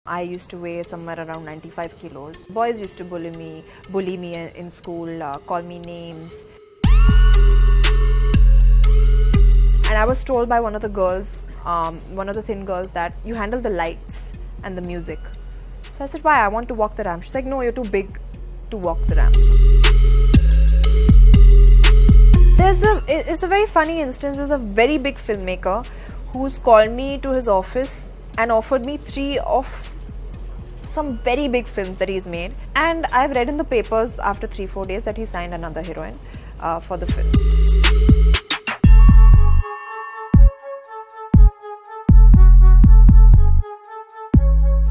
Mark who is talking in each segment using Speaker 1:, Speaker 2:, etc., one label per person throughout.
Speaker 1: I used to weigh somewhere around 95 kilos. Boys used to bully me in school, call me names. And I was told by one of the girls, one of the thin girls, that you handle the lights and the music. So I said, why? I want to walk the ramp. She's like, no, you're too big to walk the ramp. It's a very funny instance. There's a very big filmmaker who's called me to his office and offered me 3 of some very big films that he's made. And I've read in the papers after 3-4 days that he signed another heroine for the film.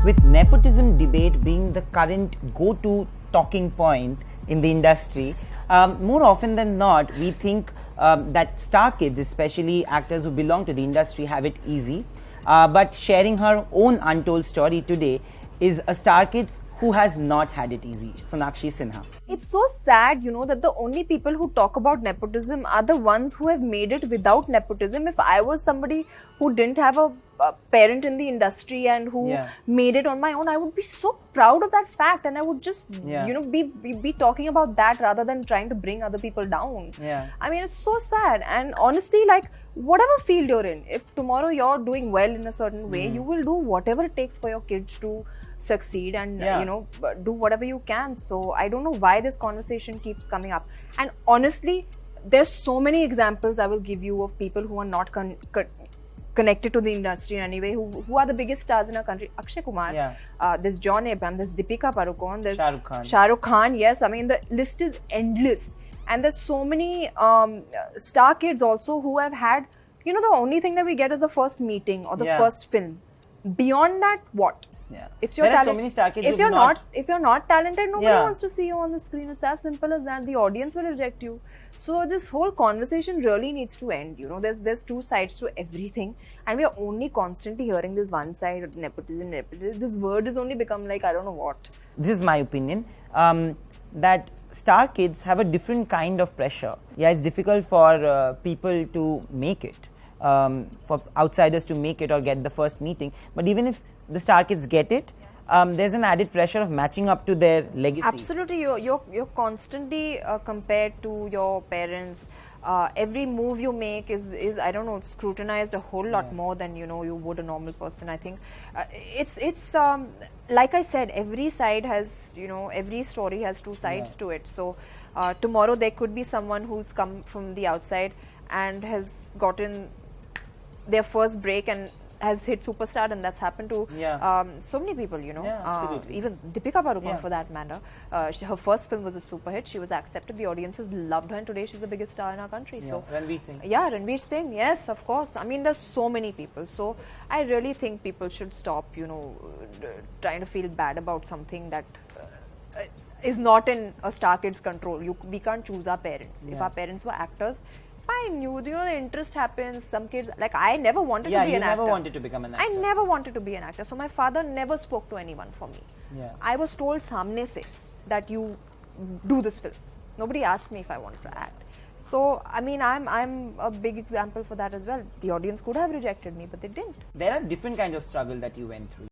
Speaker 2: With nepotism debate being the current go-to talking point in the industry, more often than not, we think that star kids, especially actors who belong to the industry, have it easy. But sharing her own untold story today is a star kid who has not had it easy, Soonakshi's Sinha.
Speaker 1: It's so sad, that the only people who talk about nepotism are the ones who have made it without nepotism. If I was somebody who didn't have a parent in the industry and who made it on my own, I would be so proud of that fact, and I would just be talking about that rather than trying to bring other people down. I mean, it's so sad. And honestly, like, whatever field you're in, if tomorrow you're doing well in a certain way, you will do whatever it takes for your kids to succeed and do whatever you can. So I don't know why this conversation keeps coming up. And honestly, there's so many examples I will give you of people who are not connected to the industry in any way, who are the biggest stars in our country. Akshay Kumar, there's John Abraham, there's Deepika Padukone, there's Shah Rukh Khan. Yes, I mean, the list is endless. And there's so many star kids also who have had, the only thing that we get is the first meeting or the first film. Beyond that, what? It's your talent. So many star kids if you're not talented, nobody wants to see you on the screen. It's as simple as that. The audience will reject you. So this whole conversation really needs to end. There's 2 sides to everything, and we are only constantly hearing this one side of nepotism. This word has only become like I don't know what.
Speaker 2: This is my opinion. That star kids have a different kind of pressure. Yeah, it's difficult for people to make it. For outsiders to make it or get the first meeting, but even if the star kids get it, there's an added pressure of matching up to their legacy.
Speaker 1: Absolutely, you're constantly compared to your parents. Every move you make is I don't know, scrutinized a whole lot more than you would a normal person. I think it's like I said, every side has every story has 2 sides to it. So tomorrow there could be someone who's come from the outside and has gotten their first break and has hit superstar, and that's happened to so many people,
Speaker 2: absolutely.
Speaker 1: Even Deepika Padukone for that matter. Her first film was a super hit. She was accepted, the audiences loved her, and today she's the biggest star in our country. So
Speaker 2: Ranveer Singh.
Speaker 1: Ranveer Singh, yes, of course. I mean, there's so many people. So I really think people should stop, trying to feel bad about something that is not in a star kid's control. We can't choose our parents. If our parents were actors, fine, the interest happens. Some kids, like I never wanted to be an actor.
Speaker 2: Yeah, you never wanted to become an actor.
Speaker 1: I never wanted to be an actor. So my father never spoke to anyone for me. I was told samne se that you do this film. Nobody asked me if I wanted to act. So I mean, I'm a big example for that as well. The audience could have rejected me, but they didn't.
Speaker 2: There are different kinds of struggle that you went through.